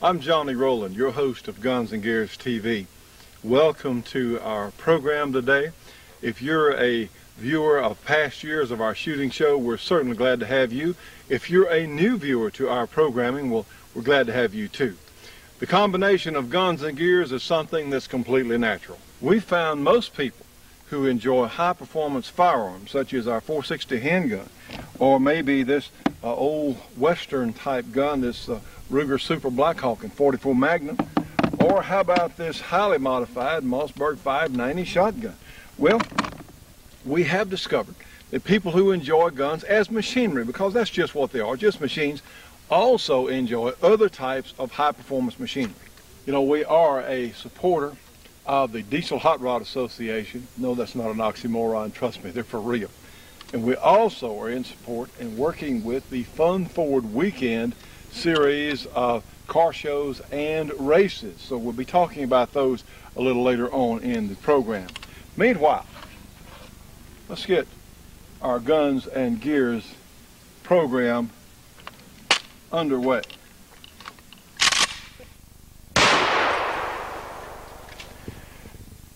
I'm Johnny Rowland, your host of Guns and Gears TV. Welcome to our program today. If you're a viewer of past years of our shooting show, we're certainly glad to have you. If you're a new viewer to our programming, well, we're glad to have you too. The combination of guns and gears is something that's completely natural. We found most people who enjoy high-performance firearms, such as our .460 handgun, or maybe this old Western type gun, this Ruger Super Blackhawk in .44 Magnum, or how about this highly modified Mossberg 590 shotgun? Well, we have discovered that people who enjoy guns as machinery, because that's just what they are, just machines, also enjoy other types of high-performance machinery. You know, we are a supporter of the Diesel Hot Rod Association. No, that's not an oxymoron, trust me, they're for real. And we also are in support and working with the Fun Forward Weekend series of car shows and races. So we'll be talking about those a little later on in the program. Meanwhile, let's get our Guns and Gears program underway.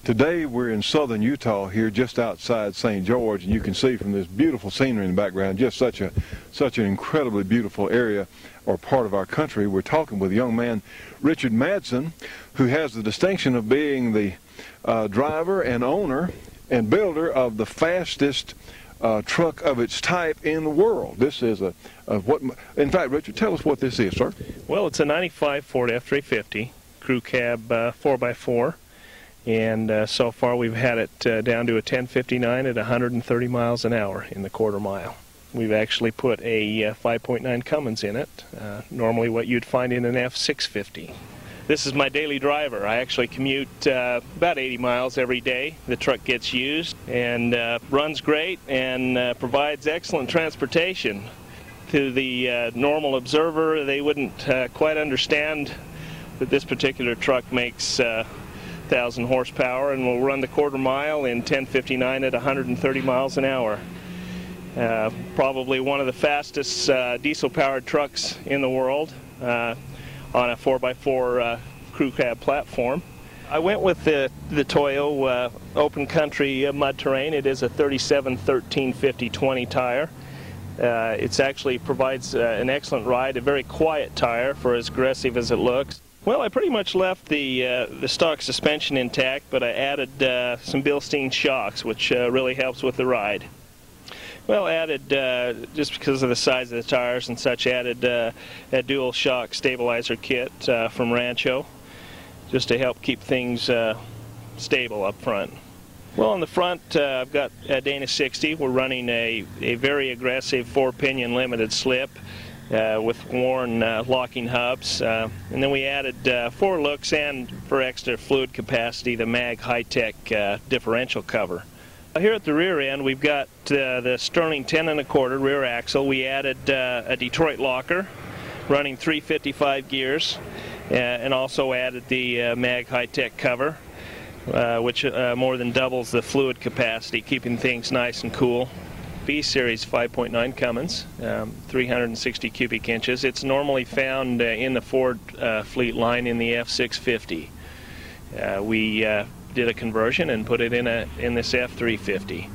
Today we're in southern Utah here, just outside St. George, and you can see from this beautiful scenery in the background just such an incredibly beautiful area or part of our country. We're talking with a young man, Richard Madsen, who has the distinction of being the driver and owner and builder of the fastest truck of its type in the world. This is in fact, Richard, tell us what this is, sir. Well, it's a 95 Ford F-350 crew cab 4x4. And so far we've had it down to a 1059 at 130 miles an hour in the quarter mile. We've actually put a 5.9 Cummins in it, normally what you'd find in an F650. This is my daily driver. I actually commute about 80 miles every day. The truck gets used and runs great and provides excellent transportation. To the normal observer, they wouldn't quite understand that this particular truck makes 1,000 horsepower and will run the quarter mile in 1059 at 130 miles an hour. Probably one of the fastest diesel-powered trucks in the world on a 4x4 crew cab platform. I went with the Toyo open country mud terrain. It is a 37-13-50-20 tire. It actually provides an excellent ride, a very quiet tire for as aggressive as it looks. Well, I pretty much left the stock suspension intact, but I added some Bilstein shocks, which really helps with the ride. Well, added, just because of the size of the tires and such, added a dual shock stabilizer kit from Rancho, just to help keep things stable up front. Well, on the front, I've got a Dana 60. We're running a very aggressive 4-pinion limited slip. With worn locking hubs, and then we added 4 looks and, for extra fluid capacity, the Mag high-tech differential cover. Here at the rear end, we've got the Sterling 10 1/4 rear axle. We added a Detroit locker running 355 gears, and also added the Mag high-tech cover, which more than doubles the fluid capacity, keeping things nice and cool. B-Series 5.9 Cummins, 360 cubic inches. It's normally found in the Ford fleet line in the F650. We did a conversion and put it in this F350.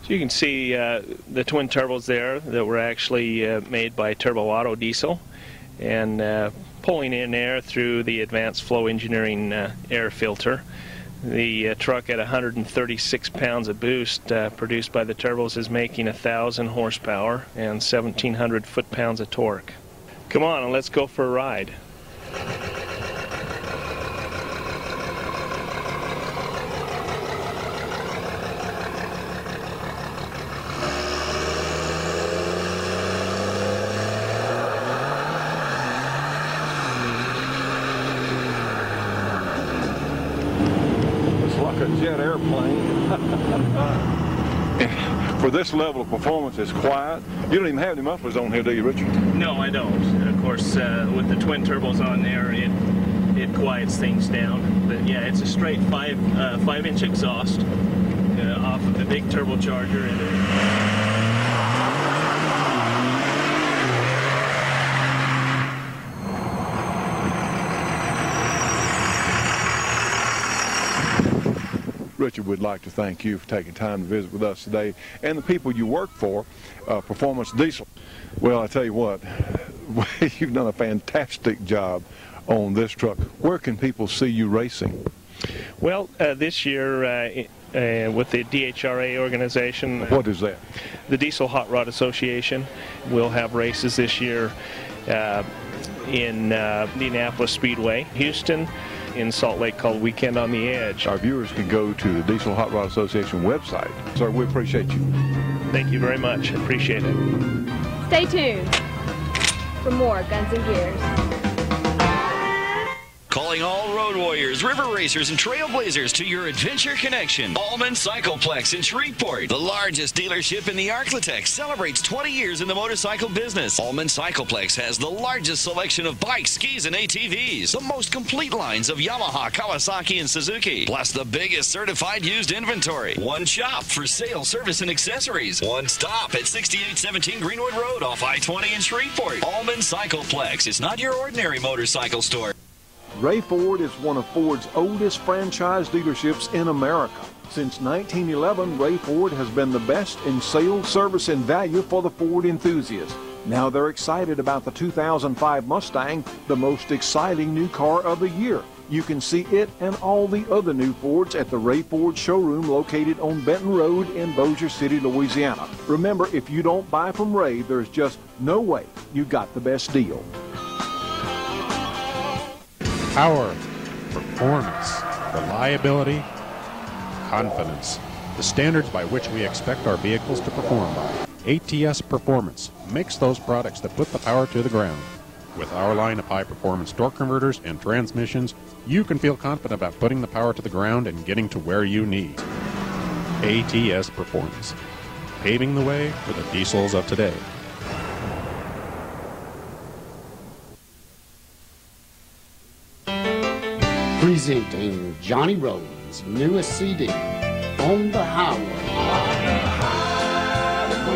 So you can see the twin turbos there that were actually made by Turbo Auto Diesel, and pulling in air through the Advanced Flow Engineering air filter. The truck at 136 pounds of boost produced by the turbos is making 1,000 horsepower and 1,700 foot-pounds of torque. Come on and let's go for a ride. A jet airplane. For this level of performance, it's quiet. You don't even have any mufflers on here, do you, Richard? No, I don't. And of course, with the twin turbos on there, it quiets things down. But yeah, it's a straight 5-inch exhaust off of the big turbocharger. Richard would like to thank you for taking time to visit with us today, and the people you work for, Performance Diesel. Well, I tell you what, you've done a fantastic job on this truck. Where can people see you racing? Well, this year with the DHRA organization. What is that? The Diesel Hot Rod Association. We'll have races this year in Indianapolis Speedway, Houston, in Salt Lake called Weekend on the Edge. Our viewers can go to the Diesel Hot Rod Association website. Sir, we appreciate you. Thank you very much. Appreciate it. Stay tuned for more Guns and Gears. Calling all road warriors, river racers, and trailblazers to your adventure connection. Allman Cycleplex in Shreveport, the largest dealership in the Arklatex, celebrates 20 years in the motorcycle business. Allman Cycleplex has the largest selection of bikes, skis, and ATVs, the most complete lines of Yamaha, Kawasaki, and Suzuki, plus the biggest certified used inventory. One shop for sales, service, and accessories. One stop at 6817 Greenwood Road off I-20 in Shreveport. Allman Cycleplex is not your ordinary motorcycle store. Ray Ford is one of Ford's oldest franchise dealerships in America. Since 1911, Ray Ford has been the best in sales, service, and value for the Ford enthusiast. Now they're excited about the 2005 Mustang, the most exciting new car of the year. You can see it and all the other new Fords at the Ray Ford showroom located on Benton Road in Bossier City, Louisiana. Remember, if you don't buy from Ray, there's just no way you got the best deal. Power, performance, reliability, confidence. The standards by which we expect our vehicles to perform by. ATS Performance makes those products that put the power to the ground. With our line of high-performance torque converters and transmissions, you can feel confident about putting the power to the ground and getting to where you need. ATS Performance, paving the way for the diesels of today. Presenting Johnny Rowlands' newest CD, On the Highway. On the highway,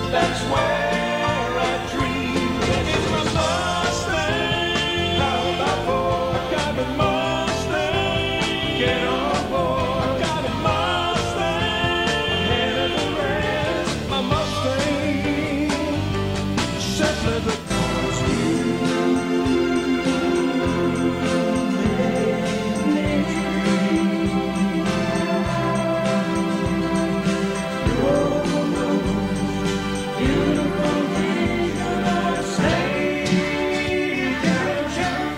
that's where I dream. It's my Mustang, how about four? I got a Mustang, get on board. I got a Mustang, ahead of the rest. My Mustang, simply because you.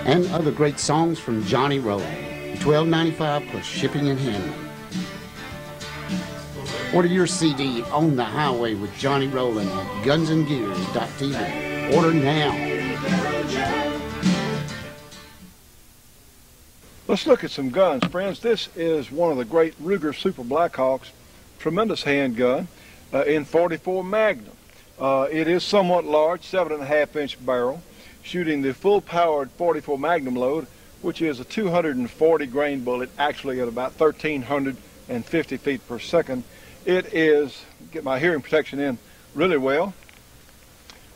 And other great songs from Johnny Rowlands. $12.95 plus shipping and handling. Order your CD On the Highway with Johnny Rowlands at gunsandgears.tv. Order now. Let's look at some guns, friends. This is one of the great Ruger Super Blackhawks. Tremendous handgun in 44 Magnum. It is somewhat large, 7.5-inch barrel, shooting the full-powered 44 Magnum load, which is a 240 grain bullet, actually at about 1,350 feet per second. It is, get my hearing protection in really well.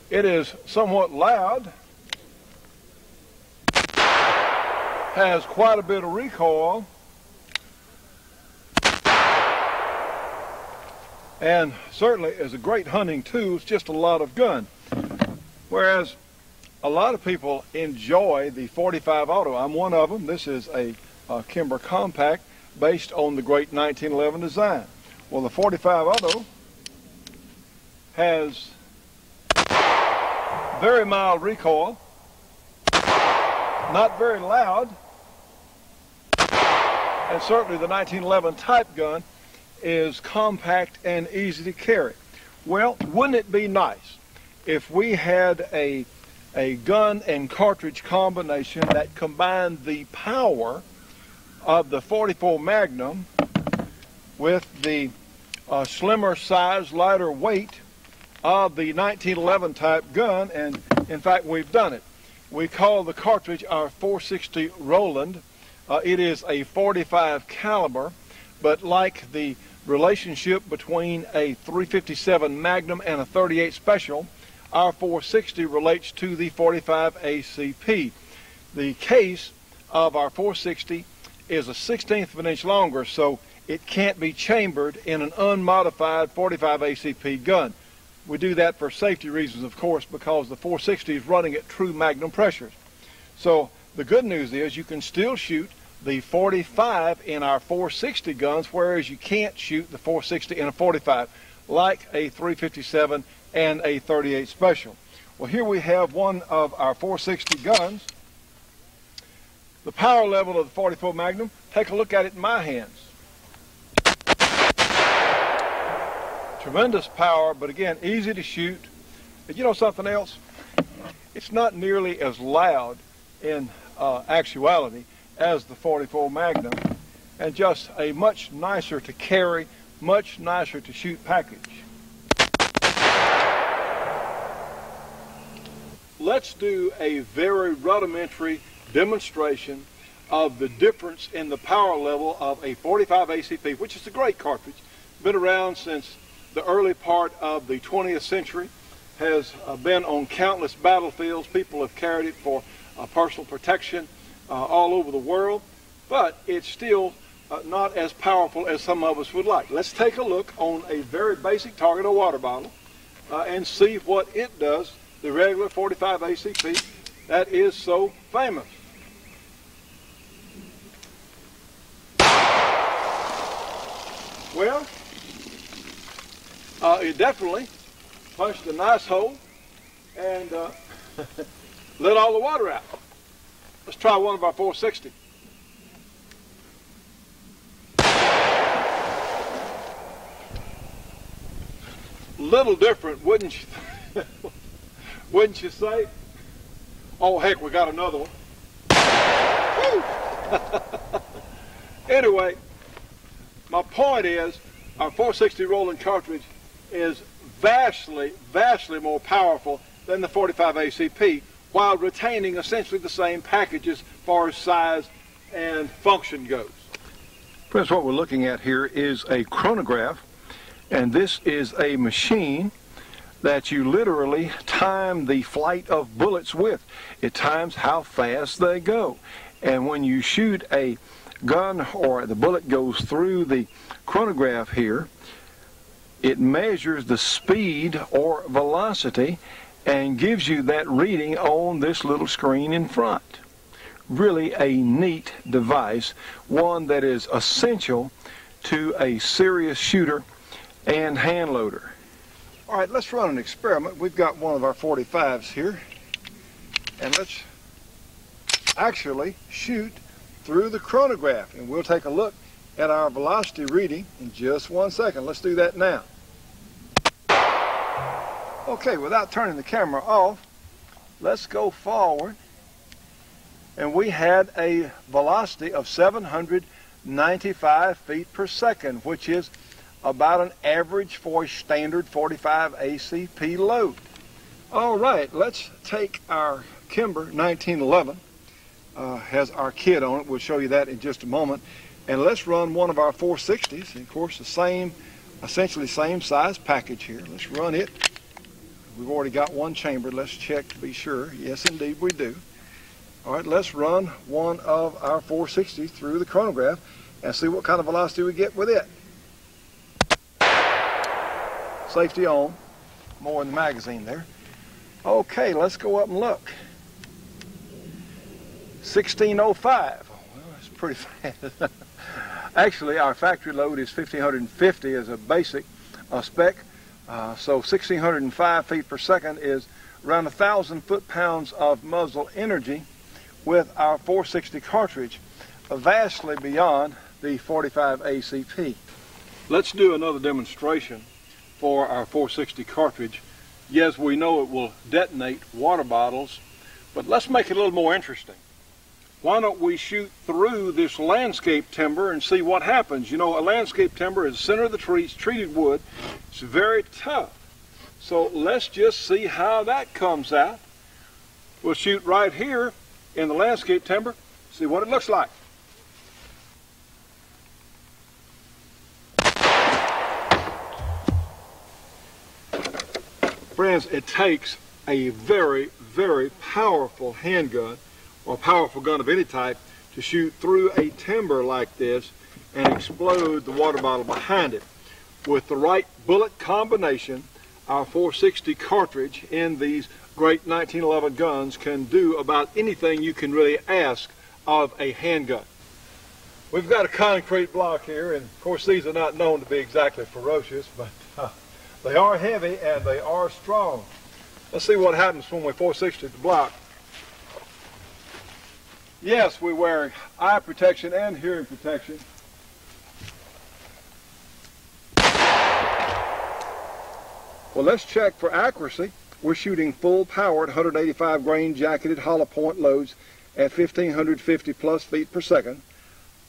It is somewhat loud, has quite a bit of recoil, and certainly is a great hunting tool. It's just a lot of gun. Whereas a lot of people enjoy the 45 Auto. I'm one of them. This is a Kimber Compact based on the great 1911 design. Well, the 45 Auto has very mild recoil, not very loud, and certainly the 1911 type gun is compact and easy to carry. Well, wouldn't it be nice if we had a gun and cartridge combination that combined the power of the 44 Magnum with the slimmer size, lighter weight of the 1911 type gun? And in fact, we've done it. We call the cartridge our 460 Rowland. It is a 45 caliber, but like the relationship between a 357 Magnum and a 38 Special, our 460 relates to the 45 ACP. The case of our 460 is a 1/16 of an inch longer, so it can't be chambered in an unmodified 45 ACP gun. We do that for safety reasons, of course, because the 460 is running at true magnum pressures. So the good news is you can still shoot the 45 in our 460 guns, whereas you can't shoot the 460 in a 45, like a 357 and a 38 Special. Well, here we have one of our 460 guns. The power level of the 44 Magnum, take a look at it in my hands. Tremendous power, but again, easy to shoot. But you know something else? It's not nearly as loud in actuality as the 44 Magnum, and just a much nicer to carry, much nicer to shoot package. Let's do a very rudimentary demonstration of the difference in the power level of a 45 ACP, which is a great cartridge. Been around since the early part of the 20th century, has been on countless battlefields. People have carried it for personal protection all over the world, but it's still not as powerful as some of us would like. Let's take a look on a very basic target, a water bottle, and see what it does, the regular 45 ACP that is so famous. Well, it definitely punched a nice hole and let all the water out. Let's try one of our 460. Little different, wouldn't you? Wouldn't you say? Oh heck, we got another one. Anyway, my point is, our 460 Rowland cartridge is vastly, vastly more powerful than the 45 ACP, while retaining essentially the same package as far as size and function goes. Friends, what we're looking at here is a chronograph, and this is a machine that you literally time the flight of bullets with. It times how fast they go. And when you shoot a gun or the bullet goes through the chronograph here, it measures the speed or velocity and gives you that reading on this little screen in front. Really a neat device, one that is essential to a serious shooter and hand loader. All right, let's run an experiment. We've got one of our 45s here, and let's actually shoot through the chronograph, and we'll take a look at our velocity reading in just 1 second. Let's do that now. Okay, without turning the camera off, let's go forward, and we had a velocity of 795 feet per second, which is about an average for a standard 45 ACP load. All right, let's take our Kimber 1911, has our kit on it. We'll show you that in just a moment. And let's run one of our 460s. And of course, the same, essentially same size package here. Let's run it. We've already got one chambered. Let's check to be sure. Yes, indeed, we do. All right, let's run one of our 460s through the chronograph and see what kind of velocity we get with it. Safety on, more in the magazine there. Okay, let's go up and look. 1605. Well, that's pretty fast. Actually, our factory load is 1550 as a basic spec. So 1605 feet per second is around 1,000 foot-pounds of muzzle energy with our 460 cartridge, vastly beyond the 45 ACP. Let's do another demonstration for our 460 cartridge. Yes, we know it will detonate water bottles, but let's make it a little more interesting. Why don't we shoot through this landscape timber and see what happens? You know, a landscape timber is the center of the tree, it's treated wood, it's very tough. So let's just see how that comes out. We'll shoot right here in the landscape timber, see what it looks like. Friends, it takes a very, very powerful handgun, or powerful gun of any type, to shoot through a timber like this and explode the water bottle behind it. With the right bullet combination, our 460 cartridge in these great 1911 guns can do about anything you can really ask of a handgun. We've got a concrete block here, and of course these are not known to be exactly ferocious, but they are heavy and they are strong. Let's see what happens when we 460 the block. Yes, we're wearing eye protection and hearing protection. Well, let's check for accuracy. We're shooting full powered 185 grain jacketed hollow point loads at 1,550 plus feet per second.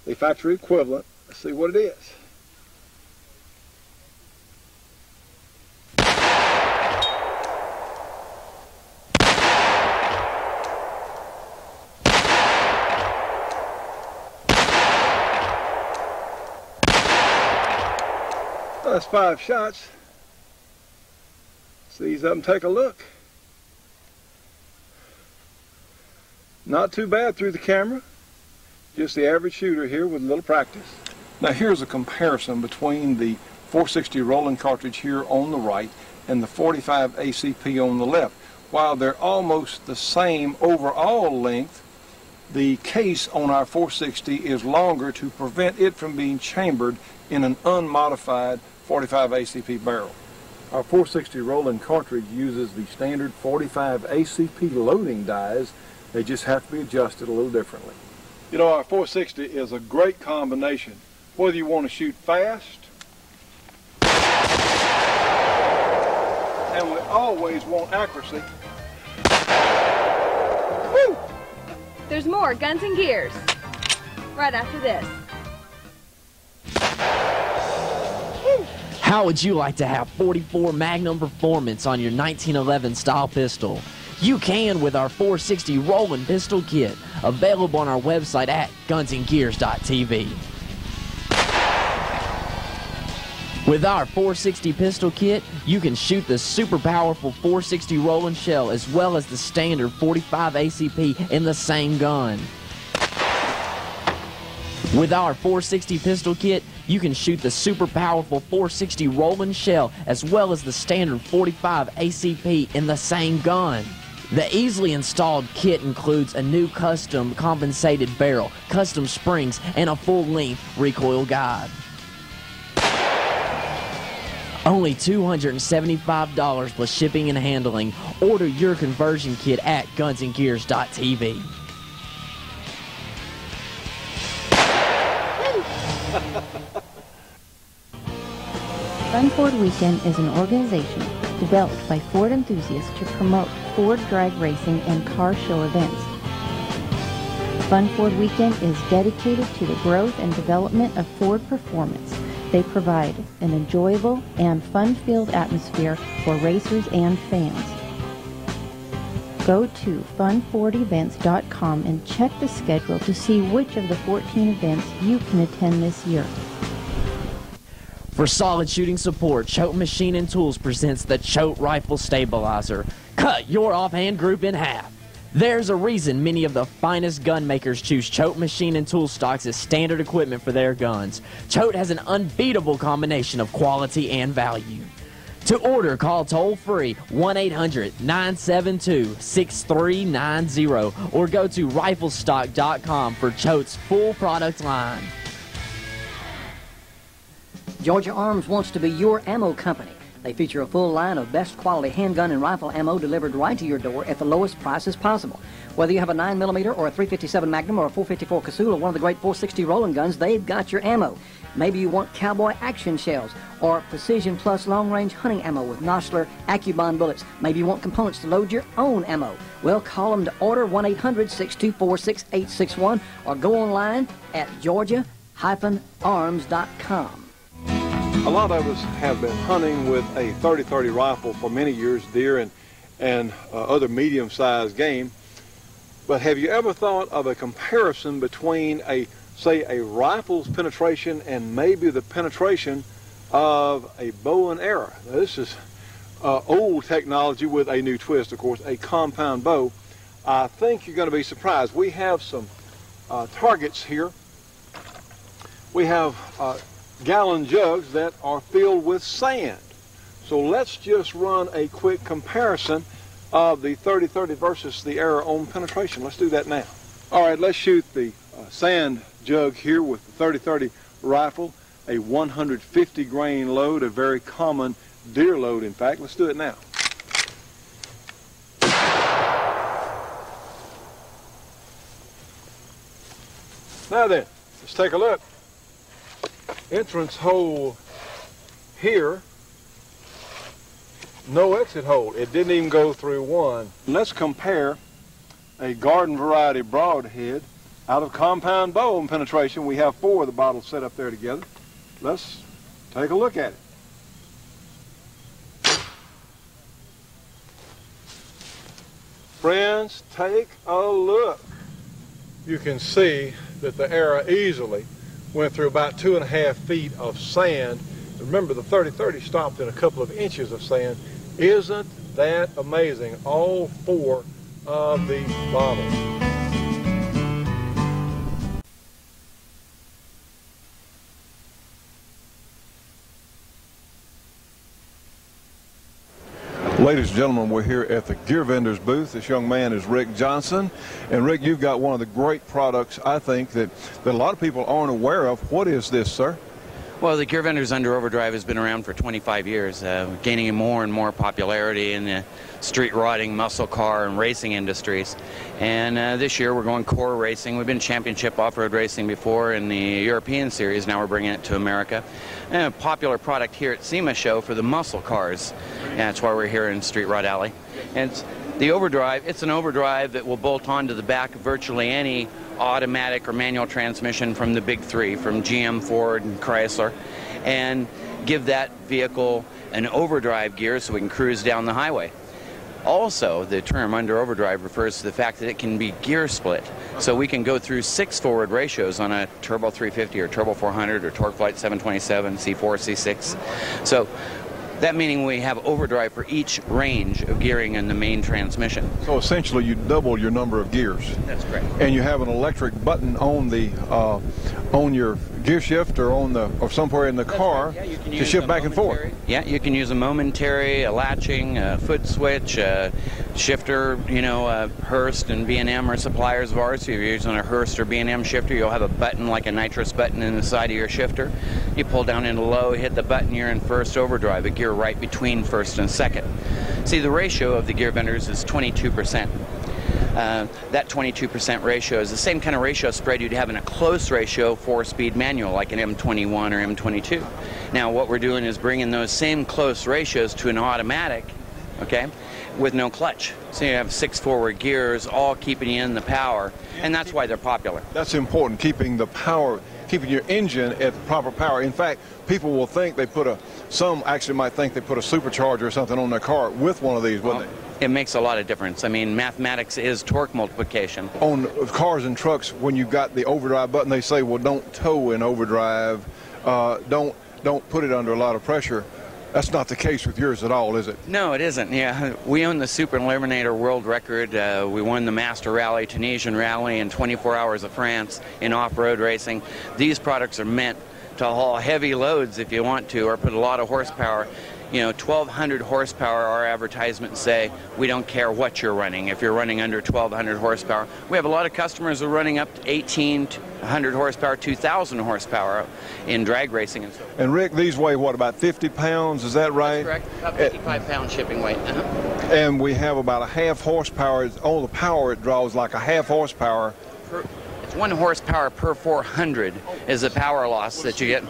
The factory equivalent. Let's see what it is. That's 5 shots. Let's ease up and take a look. Not too bad through the camera. Just the average shooter here with a little practice. Now here's a comparison between the 460 Rowlands cartridge here on the right and the 45 ACP on the left. While they're almost the same overall length, the case on our 460 is longer to prevent it from being chambered in an unmodified 45 ACP barrel. Our 460 Rowlands cartridge uses the standard 45 ACP loading dies. They just have to be adjusted a little differently. You know, our 460 is a great combination. Whether you want to shoot fast, and we always want accuracy. Woo! There's more Guns and Gears right after this. How would you like to have 44 Magnum Performance on your 1911 style pistol? You can with our 460 Rowlands pistol kit, available on our website at gunsandgears.tv. With our 460 pistol kit, you can shoot the super powerful 460 Rowlands shell as well as the standard 45 ACP in the same gun. With our 460 pistol kit, you can shoot the super powerful 460 Rowlands shell as well as the standard 45 ACP in the same gun. The easily installed kit includes a new custom compensated barrel, custom springs, and a full-length recoil guide. Only $275 plus shipping and handling. Order your conversion kit at gunsandgears.tv. Fun Ford Weekend is an organization developed by Ford enthusiasts to promote Ford drag racing and car show events. Fun Ford Weekend is dedicated to the growth and development of Ford performance. They provide an enjoyable and fun-filled atmosphere for racers and fans. Go to funfordevents.com and check the schedule to see which of the 14 events you can attend this year. For solid shooting support, Choate Machine and Tools presents the Choate Rifle Stabilizer. Cut your offhand group in half. There's a reason many of the finest gun makers choose Choate Machine and Tool stocks as standard equipment for their guns. Choate has an unbeatable combination of quality and value. To order, call toll-free 1-800-972-6390 or go to riflestock.com for Choate's full product line. Georgia Arms wants to be your ammo company. They feature a full line of best quality handgun and rifle ammo delivered right to your door at the lowest prices possible. Whether you have a 9mm or a .357 Magnum or a .454 Casull or one of the great .460 Rowlands guns, they've got your ammo. Maybe you want cowboy action shells or Precision Plus long-range hunting ammo with Nosler AccuBond bullets. Maybe you want components to load your own ammo. Well, call them to order 1-800-624-6861 or go online at georgia-arms.com. A lot of us have been hunting with a 30-30 rifle for many years, deer and other medium-sized game. But have you ever thought of a comparison between say a rifle's penetration and maybe the penetration of a bow and arrow? Now, this is old technology with a new twist, of course, a compound bow. I think you're going to be surprised. We have some targets here. We have gallon jugs that are filled with sand. So let's just run a quick comparison of the 30-30 versus the Era on penetration. Let's do that now. All right, let's shoot the sand jug here with the 30-30 rifle, a 150 grain load, a very common deer load, in fact. Let's do it now. Now then, let's take a look. Entrance hole here, no exit hole. It didn't even go through one. Let's compare a garden variety broadhead out of compound bow and penetration. We have 4 of the bottles set up there together. Let's take a look at it. Friends, take a look. You can see that the Era easily went through about 2.5 feet of sand. Remember, the 30-30 stopped in a couple of inches of sand. Isn't that amazing? All 4 of these bottles. Ladies and gentlemen, we're here at the Gear Vendors booth. This young man is Rick Johnson. And Rick, you've got one of the great products, I think, that a lot of people aren't aware of. What is this, sir? Well, the Gear Vendors Under Overdrive has been around for 25 years, gaining more and more popularity in the street rotting, muscle car, and racing industries. And this year we're going core racing. We've been championship off-road racing before in the European series. Now we're bringing it to America. And a popular product here at SEMA Show for the muscle cars. And that's why we're here in Street Rod Alley. And the Overdrive, it's an overdrive that will bolt onto the back of virtually any automatic or manual transmission from the big 3, from GM, Ford, and Chrysler, and give that vehicle an overdrive gear so we can cruise down the highway. Also, the term under overdrive refers to the fact that it can be gear split. So we can go through 6 forward ratios on a Turbo 350 or Turbo 400 or Torque Flight 727, C4, C6. So that meaning we have overdrive for each range of gearing in the main transmission. So essentially you double your number of gears. That's correct. And you have an electric button on the on your gear shift or on the or somewhere in the car to shift back and forth. Yeah, you can use a momentary, a latching, a foot switch, a shifter. You know, Hurst and B&M are suppliers of ours. If you're using a Hurst or B&M shifter, you'll have a button like a nitrous button in the side of your shifter. You pull down into low, hit the button, you're in first overdrive, a gear right between first and second. See, the ratio of the Gear Vendors is 22%. That 22% ratio is the same kind of ratio spread you'd have in a close ratio 4-speed manual like an M21 or M22. Now what we're doing is bringing those same close ratios to an automatic, okay, with no clutch. So you have 6 forward gears all keeping you in the power, and that's why they're popular. That's important, keeping the power, keeping your engine at the proper power. In fact, people will think they put some actually might think they put a supercharger or something on their car with one of these, wouldn't they? It makes a lot of difference. I mean, mathematics is torque multiplication. On cars and trucks, when you've got the overdrive button, they say, well, don't tow in overdrive, don't put it under a lot of pressure. That's not the case with yours at all, is it? No, it isn't. Yeah, we own the Super Eliminator world record. We won the Master Rally, Tunisian Rally, and 24 Hours of France in off-road racing. These products are meant to haul heavy loads if you want to, or put a lot of horsepower. You know, 1,200 horsepower, our advertisements say, we don't care what you're running. If you're running under 1,200 horsepower, we have a lot of customers who are running up to 1,800 horsepower, 2,000 horsepower in drag racing and so forth. And Rick, these weigh what, about 50 pounds, is that right? That's correct, about 55 pound shipping weight. And we have about a half horsepower. All the power it draws like a half horsepower. It's 1 horsepower per 400 is the power loss that you get.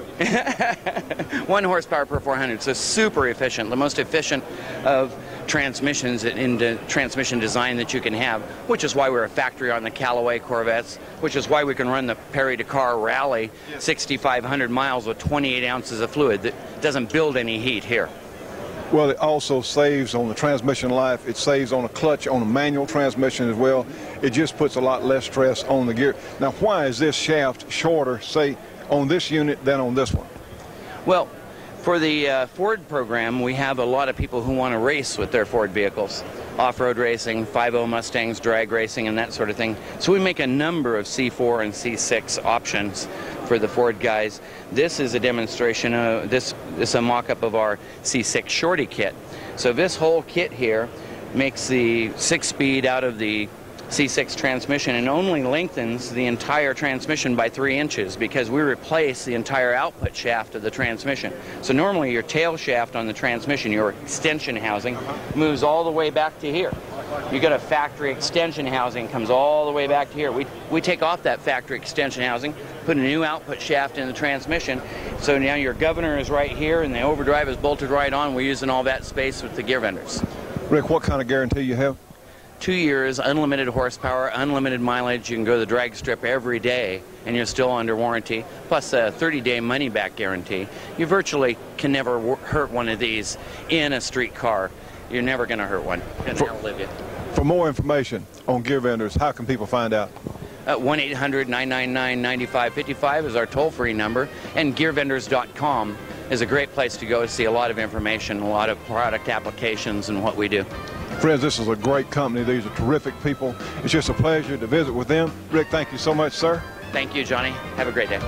1 horsepower per 400, so super efficient, the most efficient of transmissions in the transmission design that you can have, which is why we're a factory on the Callaway Corvettes, which is why we can run the Perry-Dakar Rally 6,500 miles with 28 ounces of fluid that doesn't build any heat here. Well, it also saves on the transmission life. It saves on a clutch, on a manual transmission as well. It just puts a lot less stress on the gear. Now, why is this shaft shorter, say, on this unit than on this one? Well, for the Ford program, we have a lot of people who want to race with their Ford vehicles. off-road racing, 5.0 Mustangs, drag racing, and that sort of thing. So we make a number of C4 and C6 options for the Ford guys. This is a demonstration of this is a mock-up of our C6 Shorty kit. So this whole kit here makes the 6-speed out of the C6 transmission and only lengthens the entire transmission by 3 inches because we replace the entire output shaft of the transmission. So normally your tail shaft on the transmission, your extension housing, moves all the way back to here. You got a factory extension housing, comes all the way back to here. We take off that factory extension housing, put a new output shaft in the transmission, so now your governor is right here and the overdrive is bolted right on. We're using all that space with the gear vendors. Rick, what kind of guarantee you have? 2 years, unlimited horsepower, unlimited mileage. You can go to the drag strip every day and you're still under warranty, plus a 30-day money-back guarantee. You virtually can never hurt one of these in a street car. You're never going to hurt one. It's going to outlive you. For more information on gear vendors, how can people find out? 1-800-999-9555 is our toll-free number, and gearvendors.com is a great place to go to see a lot of information, a lot of product applications and what we do. Friends, this is a great company. These are terrific people. It's just a pleasure to visit with them. Rick, thank you so much, sir. Thank you, Johnny. Have a great day.